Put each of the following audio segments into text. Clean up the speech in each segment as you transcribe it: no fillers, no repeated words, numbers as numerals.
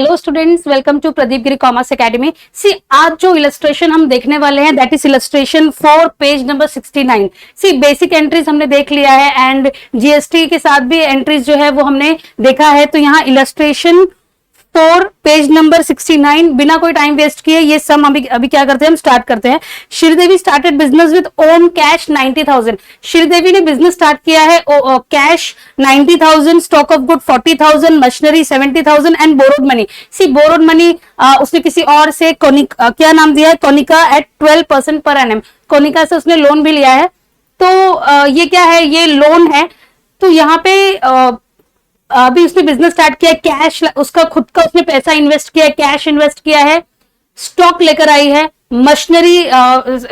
Hello students, welcome to Pradeep Giri commerce academy. See आज जो illustration हम देखने वाले हैं that is illustration for page number 69। See basic entries हमने देख लिया है एंड जीएसटी के साथ भी एंट्रीज जो है वो हमने देखा है। तो यहाँ इलस्ट्रेशन फॉर पेज नंबर 69 बिना कोई टाइम वेस्ट किए ये सम अभी क्या करते हैं, हम स्टार्ट करते हैं। Sridevi started business with own cash 90,000। Sridevi ने बिजनेस स्टार्ट किया है cash 90,000, stock of good 40,000, machinery 70,000 and borrowed money. See borrowed money उसने किसी और से क्या नाम दिया है, कोनिका एट 12% पर एनएम। कोनिका से उसने लोन भी लिया है। तो ये क्या है, ये लोन है। तो यहाँ पे अभी उसने बिजनेस स्टार्ट किया, कैश उसका खुद का उसने पैसा इन्वेस्ट किया है, कैश इन्वेस्ट किया है, स्टॉक लेकर आई है, मशीनरी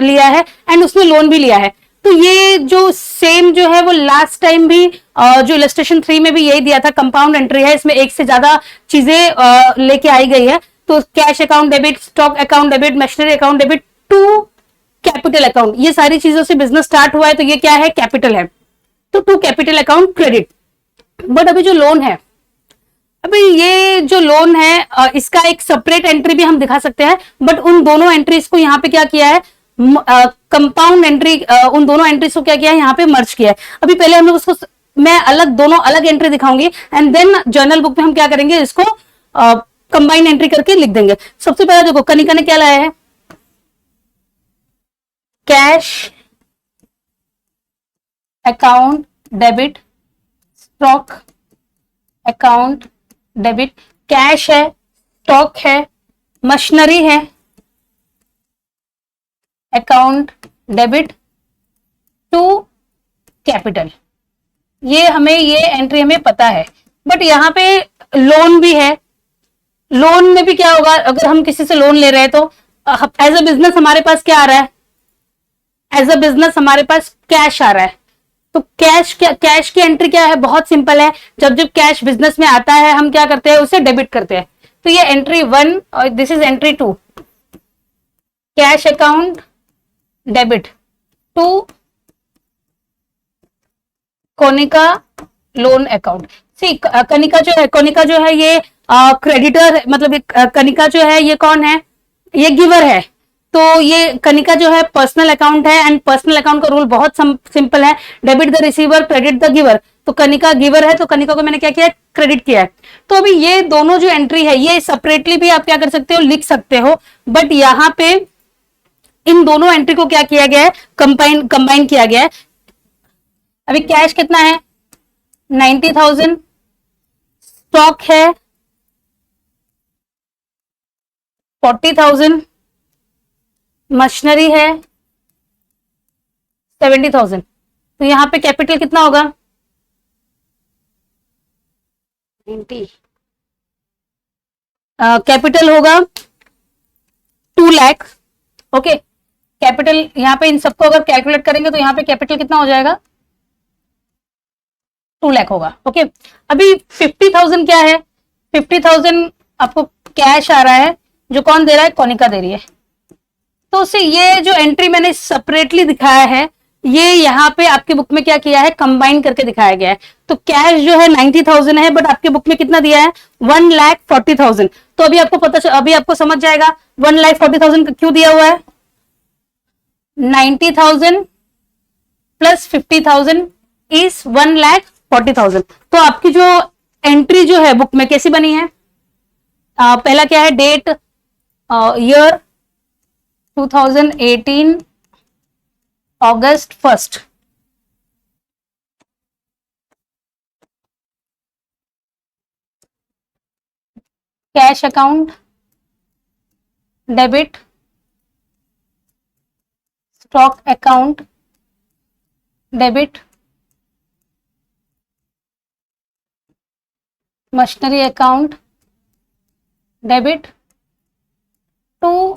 लिया है एंड उसने लोन भी लिया है। तो ये जो सेम जो है वो लास्ट टाइम भी जो इलस्ट्रेशन 3 में भी यही दिया था, कंपाउंड एंट्री है, इसमें एक से ज्यादा चीजें लेके आई गई है। तो cash account debit, stock account debit, machinery account debit to capital account, ये सारी चीजों से बिजनेस स्टार्ट हुआ है। तो ये क्या है, कैपिटल है। तो to capital account credit. But अभी जो लोन है, अभी ये जो लोन है इसका एक सेपरेट एंट्री भी हम दिखा सकते हैं। बट उन दोनों एंट्रीज को यहाँ पे क्या किया है, कंपाउंड एंट्री, उन दोनों एंट्रीज को क्या किया है, यहाँ पे मर्ज किया है। अभी पहले हम लोग उसको, मैं अलग दोनों अलग एंट्री दिखाऊंगी एंड देन जर्नल बुक में हम क्या करेंगे, इसको कंबाइन एंट्री करके लिख देंगे। सबसे पहले देखो कनिका ने क्या लाया है, cash account debit, stock account debit, cash है, स्टॉक है, मशीनरी है, अकाउंट डेबिट टू कैपिटल। ये एंट्री हमें पता है। बट यहाँ पे लोन भी है। लोन में भी क्या होगा, अगर हम किसी से लोन ले रहे हैं तो एज अ बिजनेस हमारे पास क्या आ रहा है, एज अ बिजनेस हमारे पास कैश आ रहा है। तो कैश की एंट्री क्या है, बहुत सिंपल है। जब जब कैश बिजनेस में आता है हम क्या करते हैं, उसे डेबिट करते हैं। तो ये एंट्री 1 और this is entry 2, cash account debit to Konika loan account. See Konika जो है ये क्रेडिटर, मतलब कनिका जो है ये कौन है, ये गिवर है। तो ये कनिका जो है पर्सनल अकाउंट है एंड पर्सनल अकाउंट का रूल बहुत सिंपल है, debit the receiver credit the giver. तो कनिका गिवर है, तो कनिका को मैंने क्या किया, क्रेडिट किया है। तो अभी ये दोनों जो एंट्री है ये सेपरेटली भी आप क्या कर सकते हो, लिख सकते हो। बट यहाँ पे इन दोनों एंट्री को क्या किया गया है, कंबाइन किया गया है। अभी कैश कितना है, 90,000, स्टॉक है 40,000, मशीनरी है 70,000। तो यहां पे कैपिटल कितना होगा, 90। कैपिटल होगा 2 लाख। ओके, कैपिटल यहां पे इन सबको अगर कैलकुलेट करेंगे तो यहां पे कैपिटल कितना हो जाएगा, 2 लाख होगा। ओके, अभी 50,000 क्या है, 50,000 आपको कैश आ रहा है, जो कौन दे रहा है, कोनिका दे रही है। तो उससे ये जो एंट्री मैंने सेपरेटली दिखाया है, ये यहाँ पे आपके बुक में क्या किया है, कंबाइन करके दिखाया गया है। तो कैश जो है 90,000 है, बट आपके बुक में कितना दिया है, 1,40,000। तो अभी आपको समझ जाएगा 1,40,000 क्यों दिया हुआ है। 90,000 प्लस 50,000 इज 1,40,000। तो आपकी जो एंट्री जो है बुक में कैसी बनी है, पहला क्या है, date year 2018 August 1, cash account debit, stock account debit, machinery account debit to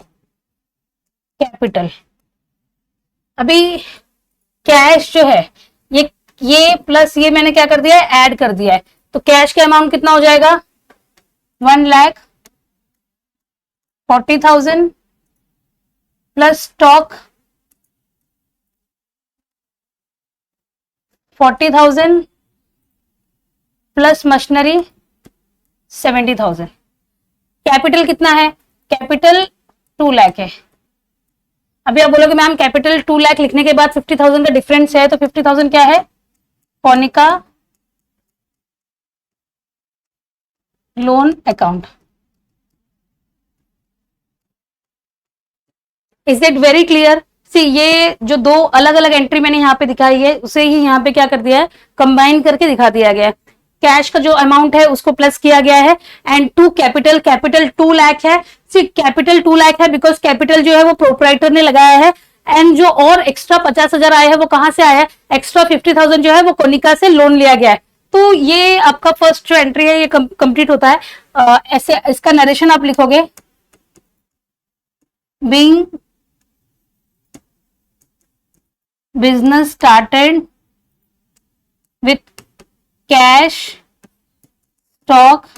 capital. अभी कैश जो है ये प्लस ये मैंने क्या कर दिया है, ऐड कर दिया है। तो कैश का अमाउंट कितना हो जाएगा, 1,40,000 plus stock 40,000 plus machinery 70,000। Capital कितना है, कैपिटल 2 लाख है। अभी आप बोलोगे मैम कैपिटल 2 लाख लिखने के बाद 50,000 का डिफरेंस है, तो 50,000 क्या है, Konika loan account. Is it very clear? See ये जो दो अलग अलग एंट्री मैंने यहाँ पे दिखाई है उसे ही यहाँ पे क्या कर दिया है, कंबाइन करके दिखा दिया गया है। कैश का जो अमाउंट है उसको प्लस किया गया है, and to capital, capital 2 lakh है। सी कैपिटल 2 लाख है बिकॉज कैपिटल जो है वो प्रोपराइटर ने लगाया है, एंड जो और एक्स्ट्रा 50,000 आया है वो कहां से आया है, एक्स्ट्रा 50,000 जो है वो कोनिका से लोन लिया गया है। तो ये आपका फर्स्ट जो एंट्री है ये कंप्लीट होता है। ऐसे इसका नरेशन आप लिखोगे, being business started with cash, stock,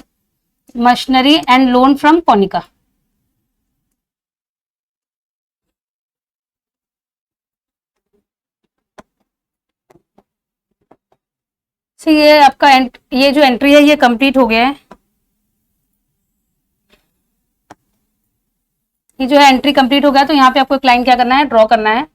machinery and loan from Konica. ये आपका ये जो एंट्री है ये कंप्लीट हो गया है। ये जो है एंट्री कंप्लीट हो गया, तो यहाँ पे आपको एक लाइन क्या करना है, ड्रॉ करना है।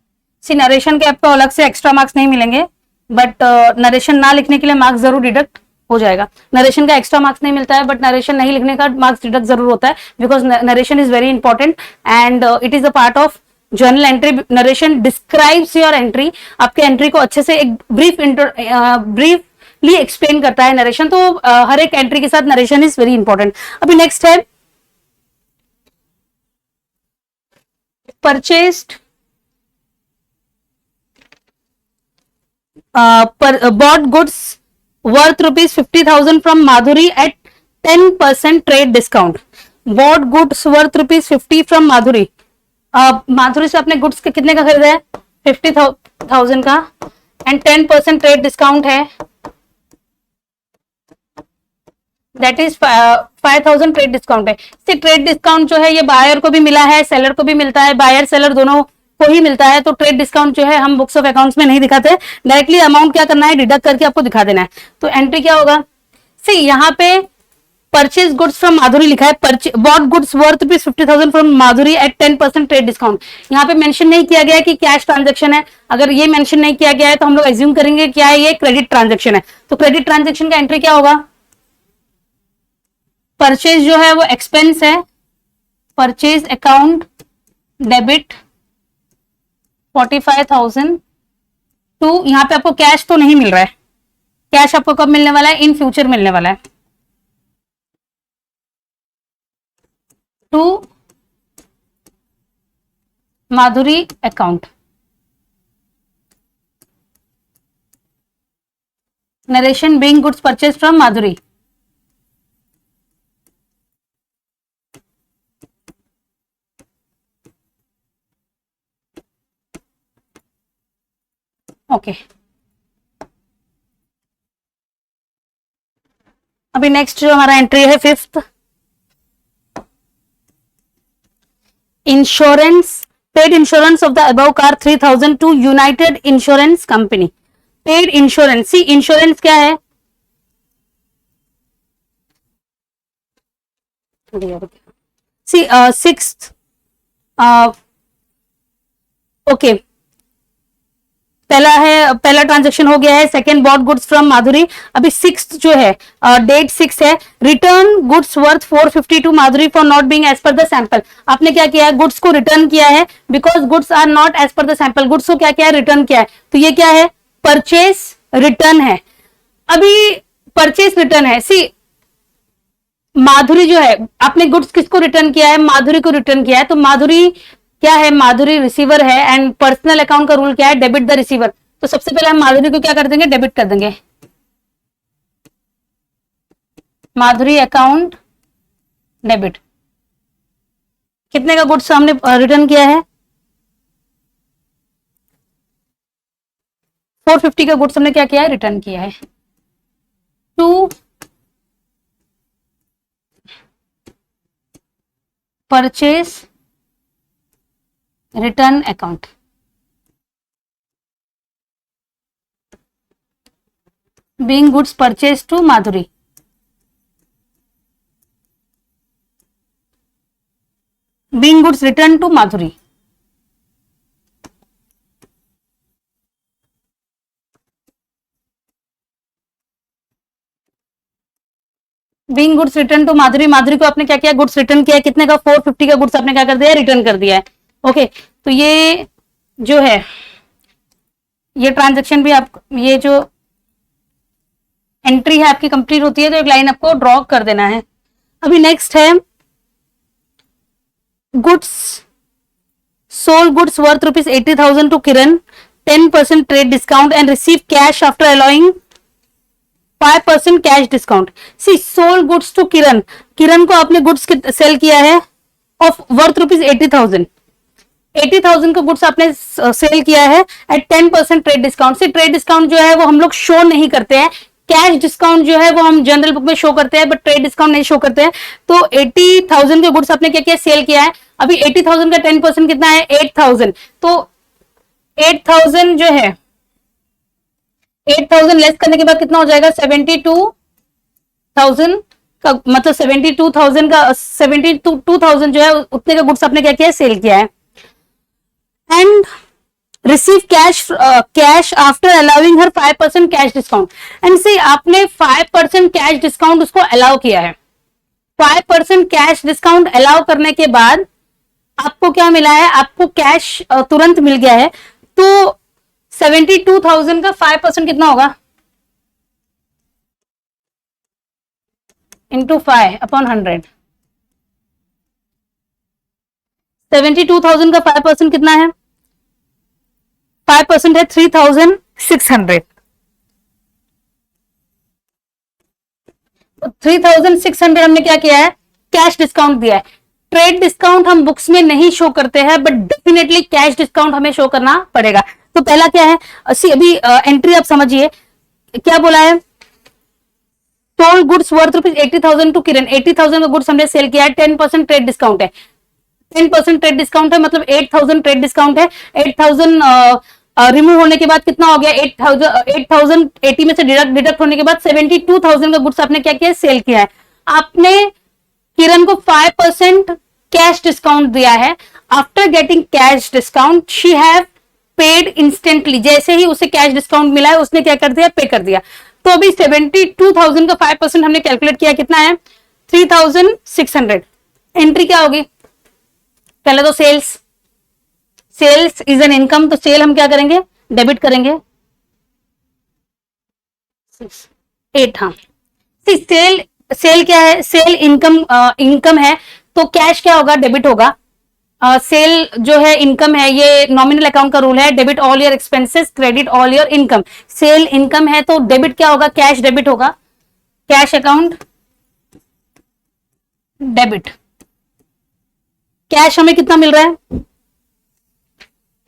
सी नरेशन के आपको अलग से एक्स्ट्रा मार्क्स नहीं मिलेंगे, बट नरेशन ना लिखने के लिए मार्क्स जरूर डिडक्ट हो जाएगा। नरेशन का एक्स्ट्रा मार्क्स नहीं मिलता है, बट नरेशन नहीं लिखने का मार्क्स डिडक्ट जरूर होता है, because narration is very important and it is a part of journal entry. Narration describes your entry, आपके एंट्री को अच्छे से एक ब्रीफली एक्सप्लेन करता है नरेशन। तो हर एक एंट्री के साथ नरेशन इज वेरी इंपॉर्टेंट। अभी नेक्स्ट है purchased bought goods worth rupees 50,000 from Madhuri at 10% trade discount. Bought goods worth rupees 50 from Madhuri. माधुरी से आपने गुड्स के कितने का खरीदा है, 50,000 का, एंड 10% ट्रेड डिस्काउंट है, दैट इज 5,000 ट्रेड डिस्काउंट है। ट्रेड डिस्काउंट जो है ये बायर को भी मिला है, सेलर को भी मिलता है, बायर सेलर दोनों को ही मिलता है। तो ट्रेड डिस्काउंट जो है हम बुक्स ऑफ अकाउंट्स में नहीं दिखाते, डायरेक्टली अमाउंट क्या करना है, डिडक्ट करके आपको दिखा देना है। तो एंट्री क्या होगा, सी यहाँ पे परचेज गुड्स फ्रॉम माधुरी लिखा है, bought goods worth rupees 50,000 from Madhuri at 10% trade discount. यहाँ पे मेंशन नहीं किया गया है कि कैश ट्रांजेक्शन है। अगर ये मेंशन नहीं किया गया है तो हम लोग एज्यूम करेंगे क्या है, ये क्रेडिट ट्रांजेक्शन है। तो क्रेडिट ट्रांजेक्शन का एंट्री क्या होगा, परचेज जो है वो एक्सपेंस है, परचेज अकाउंट डेबिट 45,000 टू, यहां पे आपको कैश तो नहीं मिल रहा है, कैश आपको कब मिलने वाला है, इन फ्यूचर मिलने वाला है, to Madhuri account. Narration being goods purchase from Madhuri. Okay अभी नेक्स्ट जो हमारा एंट्री है fifth, insurance, paid insurance of the above car 3,000 to united insurance company. Paid insurance, see insurance क्या है, सी सिक्स्थ, ओके पहला ट्रांजेक्शन हो गया है, second bought goods from Madhuri. अभी सिक्स्थ जो है, डेट 6 है, return goods worth 450 to Madhuri for not being as per the sample. आपने क्या किया है, गुड्स को रिटर्न किया है, because goods are not as per the sample. Goods को क्या किया है, रिटर्न किया है। तो ये क्या है, परचेस रिटर्न है। अभी परचेस रिटर्न है, सी माधुरी जो है, आपने गुड्स किसको रिटर्न किया है, माधुरी को रिटर्न किया है। तो माधुरी क्या है, माधुरी रिसीवर है, एंड पर्सनल अकाउंट का रूल क्या है, डेबिट द रिसीवर। तो सबसे पहले हम माधुरी को क्या कर देंगे, डेबिट कर देंगे, माधुरी अकाउंट डेबिट। कितने का गुड्स हमने रिटर्न किया है, 450 का गुड्स हमने क्या किया है, रिटर्न किया है, to purchase return account. Being goods purchase to Madhuri. Being goods return to Madhuri, being goods return to Madhuri, Madhuri को आपने क्या किया, गुड्स रिटर्न किया, कितने का, 450 का गुड्स आपने क्या कर दिया, रिटर्न कर दिया है। ओके, तो ये जो है ये ट्रांजेक्शन भी आप, ये जो एंट्री है आपकी कंप्लीट होती है, तो एक लाइन आपको ड्रॉ कर देना है। अभी नेक्स्ट है goods sold, goods worth ₹80,000 to Kiran, 10% trade discount and receive cash after allowing 5% cash discount. See sold goods to Kiran, Kiran को आपने गुड्स सेल किया है ऑफ वर्थ ₹80,000, 80,000 का गुड्स आपने सेल किया है एट 10% ट्रेड डिस्काउंट। से ट्रेड डिस्काउंट जो है वो हम लोग शो नहीं करते हैं, कैश डिस्काउंट जो है वो हम जनरल बुक में शो करते हैं, बट ट्रेड डिस्काउंट नहीं शो करते हैं। तो 80,000 के गुड्स आपने क्या किया, सेल किया है। अभी 80,000 का 10% कितना है, 8,000। तो 8,000 जो है, 8,000 लेस करने के बाद कितना हो जाएगा, 72,000 का, मतलब 72,000 का, 72,000 जो है उतने का गुड्स आपने क्या किया, सेल किया है। And receive cash after allowing her 5% cash discount. And see आपने 5% कैश डिस्काउंट उसको अलाउ किया है, 5% कैश डिस्काउंट अलाउ करने के बाद आपको क्या मिला है, आपको कैश तुरंत मिल गया है। तो 72,000 का 5% कितना होगा, इंटू 5/100। 72,000 का 5% कितना है, 5% है 3,600। 3,600 हमने क्या किया है, कैश डिस्काउंट दिया है। ट्रेड डिस्काउंट हम बुक्स में नहीं शो करते हैं, बट डेफिनेटली कैश डिस्काउंट हमें शो करना पड़ेगा। तो पहला क्या है, अभी एंट्री आप समझिए क्या बोला है, सोल्ड गुड्स वर्थ ₹80,000 टू किरण, 80,000 का गुड्स हमने सेल किया है, 10% ट्रेड डिस्काउंट है, 10% ट्रेड डिस्काउंट है, मतलब 8,000 ट्रेड डिस्काउंट है। 8,000 रिमूव होने के बाद कितना हो गया, 8,080 में से डिडक्ट होने के बाद 72,000 का गुड्स आपने क्या किया, सेल किया है। आपने किरण को 5% कैश डिस्काउंट दिया है। After getting cash discount she have paid instantly, जैसे ही उसे कैश डिस्काउंट मिला है उसने क्या कर दिया, पे कर दिया। तो अभी 72,000 का 5% हमने कैलकुलेट किया, कितना है, 3,600। एंट्री क्या होगी, पहले तो sales, sales is an income, तो सेल हम क्या करेंगे, डेबिट करेंगे 8। हाँ, सेल, सेल क्या है, सेल इनकम, इनकम है, तो कैश क्या होगा, डेबिट होगा। सेल जो है इनकम है, ये नॉमिनल अकाउंट का रूल है, debit all your expenses, credit all your income. Sale income है तो डेबिट क्या होगा, कैश डेबिट होगा, कैश अकाउंट डेबिट। कैश हमें कितना मिल रहा है,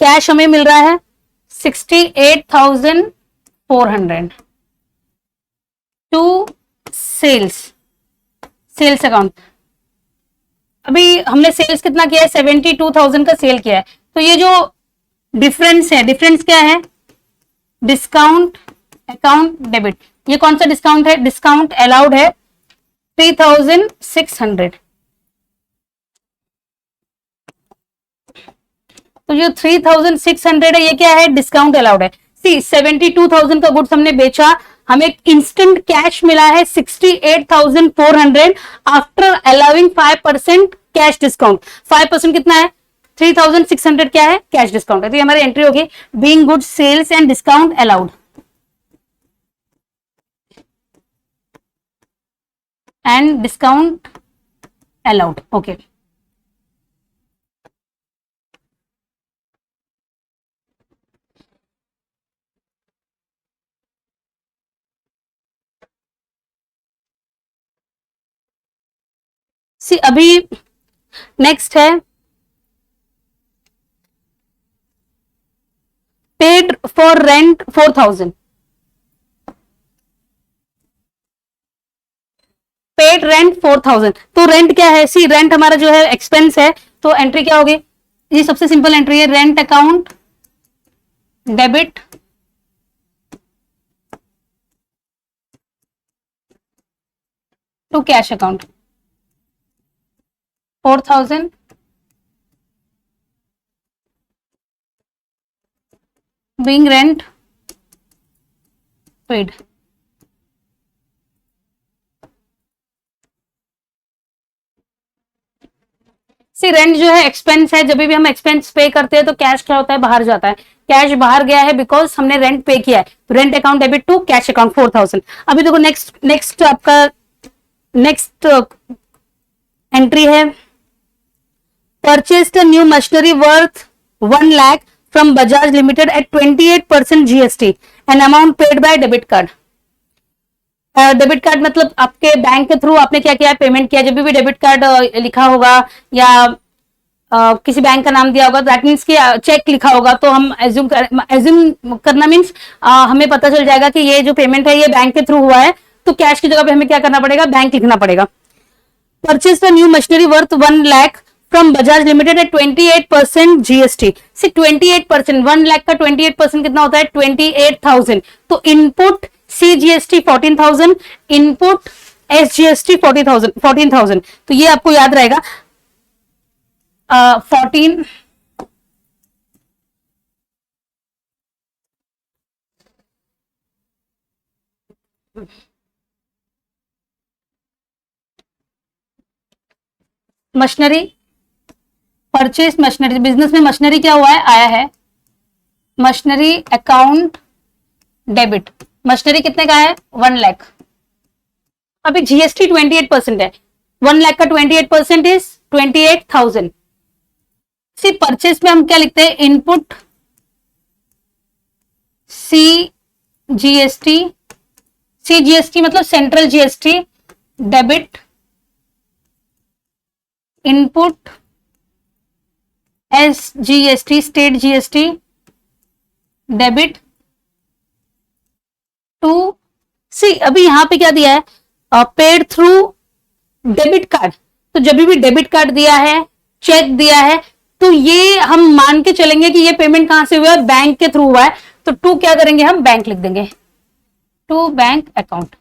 कैश हमें मिल रहा है 68,400 टू सेल्स, सेल्स अकाउंट। अभी हमने सेल्स कितना किया है, 72,000 का सेल किया है। तो ये जो डिफरेंस है, डिफरेंस क्या है, डिस्काउंट अकाउंट डेबिट। ये कौन सा डिस्काउंट है, डिस्काउंट अलाउड है 3,600। तो जो 3,600 है ये क्या है, डिस्काउंट अलाउड है। सी 72,000 का गुड्स हमने बेचा, हमें इंस्टेंट कैश मिला है 68,400 आफ्टर अलाउिंग 5% कैश डिस्काउंट। 5% कितना है, 3,600 क्या है, कैश डिस्काउंट है। तो ये हमारी एंट्री होगी, being goods sales and discount allowed, and discount allowed. Okay, see अभी नेक्स्ट है paid for rent 4,000, paid rent 4,000। तो रेंट क्या है, सी रेंट हमारा जो है एक्सपेंस है, तो एंट्री क्या होगी, ये सबसे सिंपल एंट्री है, rent account debit to cash account 4,000 being rent paid. See rent जो है एक्सपेंस है, जब भी हम एक्सपेंस पे करते हैं तो कैश क्या होता है, बाहर जाता है। कैश बाहर गया है बिकॉज हमने रेंट पे किया है, तो rent account debit to cash account 4000। अभी देखो नेक्स्ट नेक्स्ट आपका नेक्स्ट एंट्री है, purchased new machinery worth 1 lakh from Bajaj limited at 28% GST and amount paid by debit card. Debit card मतलब आपके बैंक के थ्रू आपने क्या किया, पेमेंट किया। जब भी डेबिट कार्ड लिखा होगा या किसी बैंक का नाम दिया होगा, दैट मीन्स कि चेक लिखा होगा, तो हम एज्यूम करना मीन्स हमें पता चल जाएगा कि ये जो पेमेंट है ये बैंक के थ्रू हुआ है, तो कैश की जगह पे हमें क्या करना पड़ेगा, बैंक लिखना पड़ेगा। Purchase the new machinery worth 1 lakh from Bajaj limited at 28% GST. See 28%, 1 lakh का 28% कितना होता है, 28,000। तो input C GST 14,000, input S GST 14,000। तो ये आपको याद रहेगा। 14 मशीनरी, परचेज मशीनरी, बिजनेस में मशीनरी क्या हुआ है, आया है मशीनरी अकाउंट डेबिट। मशीनरी कितने का है, 1 लाख। अभी जीएसटी 28% है, 1 लाख का 28% इज 28,000। सी परचेज में हम क्या लिखते हैं, input C GST, C GST मतलब central GST, debit input S GST state GST, debit to C. अभी यहां पे क्या दिया है, पेड थ्रू डेबिट कार्ड। तो जब भी डेबिट कार्ड दिया है, चेक दिया है, तो ये हम मान के चलेंगे कि ये पेमेंट कहां से हुआ है, बैंक के थ्रू हुआ है। तो टू क्या करेंगे, हम बैंक लिख देंगे, टू बैंक अकाउंट।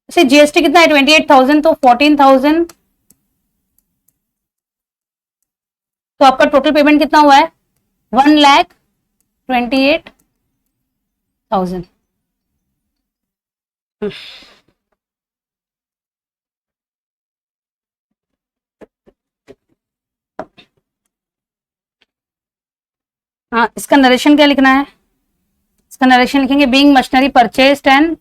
से जीएसटी कितना है, 28,000, तो 14,000। तो आपका टोटल पेमेंट कितना हुआ है, 1,28,000। हाँ, इसका नरेशन क्या लिखना है, इसका नरेशन लिखेंगे being machinery purchased and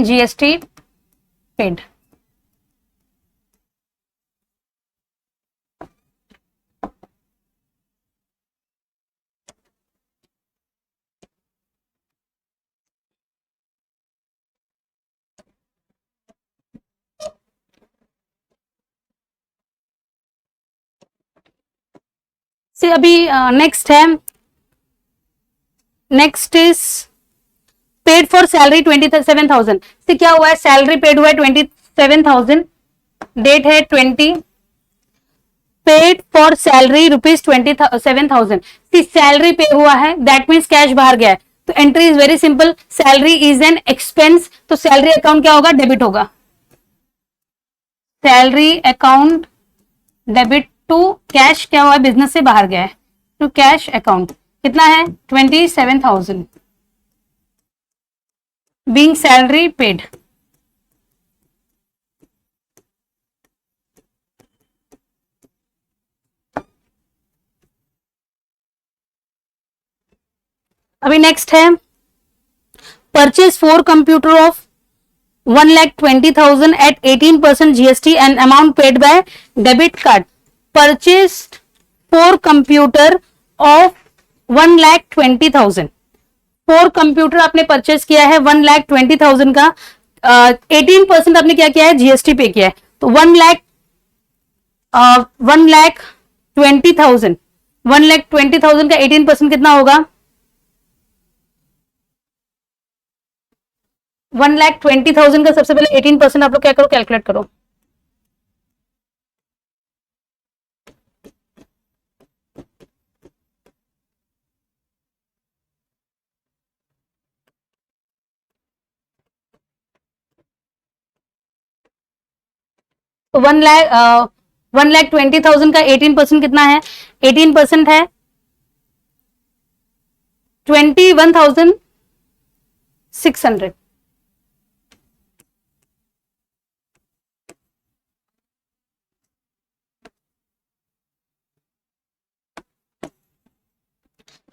GST paid. से अभी नेक्स्ट है, next is paid for salary 27,000। से क्या हुआ है, सैलरी पेड हुआ है 27,000, डेट है 20, paid for salary rupees 27,000। Salary पे हुआ है, दैट मीन्स कैश बाहर गया है। तो entry is very simple, salary is an expense, तो सैलरी अकाउंट क्या होगा, डेबिट होगा, salary account debit to cash, क्या हुआ है, बिजनेस से बाहर गया है, टू कैश अकाउंट। कितना है, 27,000 बीइंग सैलरी पेड। अभी नेक्स्ट है, purchase 4 computer of 1,20,000 at 18% GST and amount paid by debit card. Purchased 4 computer of 1,20,000। 4 computer आपने परचेस किया है 1,20,000 का, 18% आपने क्या किया है, जीएसटी पे किया है। तो 1,20,000, 1,20,000 का 18% कितना होगा, 1,20,000 का सबसे पहले 18% आप लोग क्या करो, कैलकुलेट करो। तो 1,20,000 का 18% कितना है? 18% है 21,600।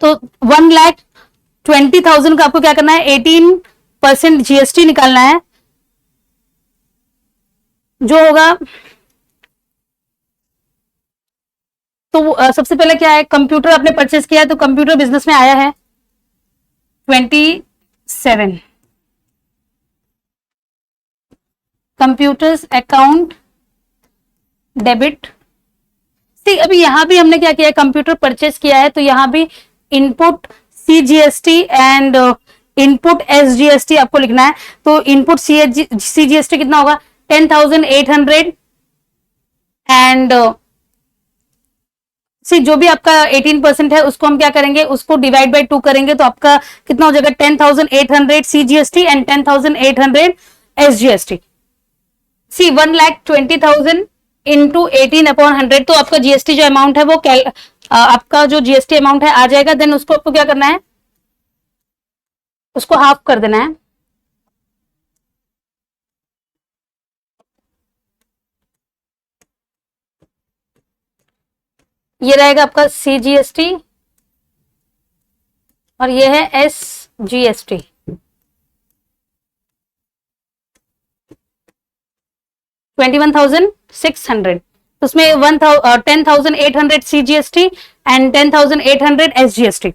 तो 1,20,000 का आपको क्या करना है? 18% जीएसटी निकालना है, जो होगा तो सबसे पहले क्या है, कंप्यूटर आपने परचेस किया है तो कंप्यूटर बिजनेस में आया है 27। Computers account debit. सी अभी यहां भी हमने क्या किया है, कंप्यूटर परचेस किया है तो यहां भी input CGST and input SGST आपको लिखना है। तो इनपुट सीजीएसटी कितना होगा? 10,800 एंड सी जो भी आपका 18% है उसको हम क्या करेंगे, उसको डिवाइड बाय 2 करेंगे तो आपका कितना हो जाएगा? 10,800 CGST and 10,800 SGST. See 1,20,000 into 18/100, तो आपका जीएसटी जो अमाउंट है वो आपका जो जीएसटी अमाउंट है आ जाएगा। देन उसको आपको क्या करना है? उसको हाफ कर देना है। ये रहेगा आपका सीजीएसटी और ये है एसजीएसटी। 21,600, उसमें 10,800 सीजीएसटी एंड 10,800 एसजीएसटी।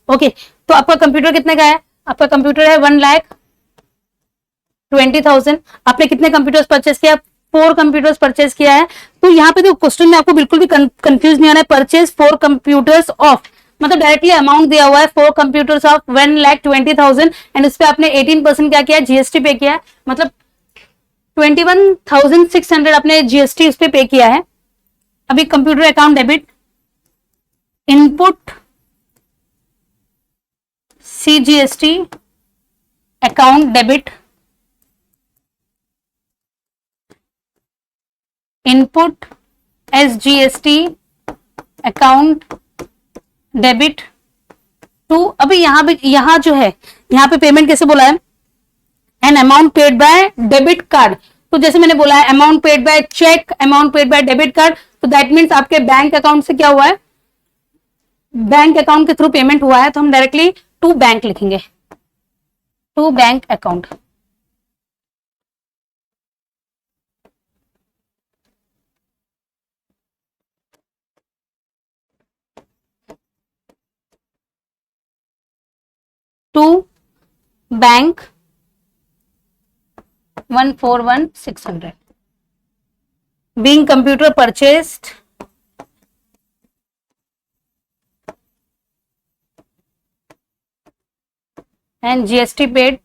ओके, तो आपका कंप्यूटर कितने का है? आपका कंप्यूटर है 1,20,000। आपने कितने कंप्यूटर्स परचेस किया? 4 कंप्यूटर्स परचेस किया है। तो यहाँ पे तो क्वेश्चन में आपको बिल्कुल भी कंफ्यूज नहीं होना है। परचेस 4 कंप्यूटर्स ऑफ, मतलब डायरेक्टली अमाउंट दिया हुआ है 4 कंप्यूटर्स ऑफ 1,20,000 एंड उस पर आपने 18% क्या किया? जीएसटी पे किया है, मतलब 21,600 आपने जीएसटी उस पे किया है। अभी computer account debit, input CGST account debit, input SGST account debit to. अभी यहां जो है, यहां पे पेमेंट कैसे बोला है? An amount paid by debit card. तो जैसे मैंने बोला है amount paid by cheque, amount paid by debit card, तो दैट मीन्स आपके बैंक अकाउंट से क्या हुआ है? बैंक अकाउंट के थ्रू पेमेंट हुआ है, तो हम डायरेक्टली टू बैंक लिखेंगे, to bank account. To bank 141,600 being computer purchased and GST paid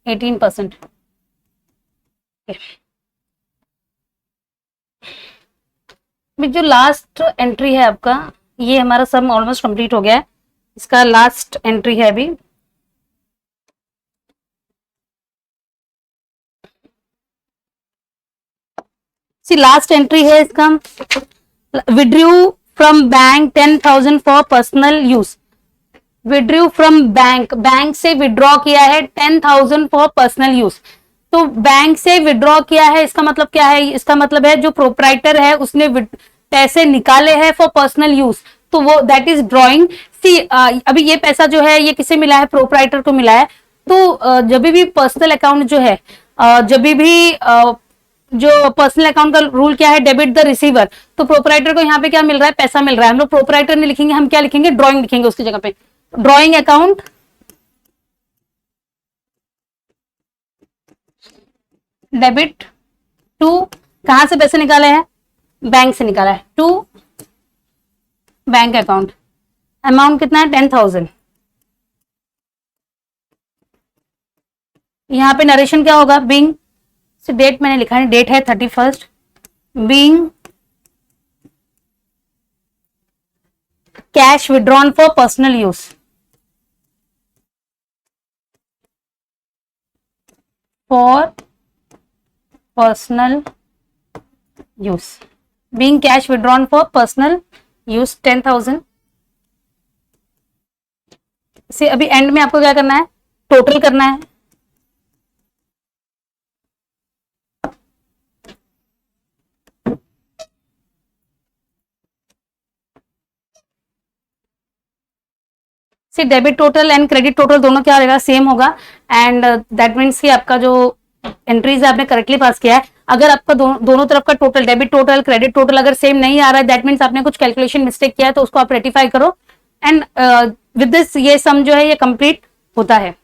18%। जो लास्ट एंट्री है आपका, ये हमारा सम ऑलमोस्ट कंप्लीट हो गया है, इसका लास्ट एंट्री है अभी। लास्ट एंट्री है इसका, withdrew from bank 10,000 for personal use. Withdrew from bank, bank से विड्रॉ किया है 10,000 फॉर पर्सनल यूज। तो बैंक से विड्रॉ किया है, इसका मतलब क्या है? इसका मतलब है जो प्रोप्राइटर है उसने पैसे निकाले हैं फॉर पर्सनल यूज, तो वो दैट इज ड्रॉइंग। सी अभी ये पैसा जो है ये किसे मिला है? प्रोप्राइटर को मिला है। तो जब भी पर्सनल अकाउंट जो है, जब भी जो पर्सनल अकाउंट का रूल क्या है? Debit the receiver. तो प्रोप्राइटर को यहाँ पे क्या मिल रहा है? पैसा मिल रहा है। हम लोग प्रोप्राइटर नहीं लिखेंगे, हम क्या लिखेंगे? ड्रॉइंग लिखेंगे उसकी जगह पे, ड्रॉइंग अकाउंट डेबिट टू, कहां से पैसे निकाले हैं? बैंक से निकाला है, टू बैंक अकाउंट। अमाउंट कितना है? 10,000। यहां पे नरेशन क्या होगा? बीइंग, डेट मैंने लिखा है, डेट है 31st, being cash withdrawn for personal use. For personal use, being cash withdrawn for personal use 10,000। से अभी एंड में आपको क्या करना है, टोटल करना है। See debit total and credit total दोनों क्या रहेगा, सेम होगा। एंड दैट मीन्स कि आपका जो एंट्रीज है आपने करेक्टली पास किया है। अगर आपका दोनों तरफ का total, debit total credit total अगर सेम नहीं आ रहा है, दैट मीन्स आपने कुछ कैलकुलेशन मिस्टेक किया है, तो उसको आप रेटिफाई करो। एंड विद दिस ये सम जो है ये कंप्लीट होता है।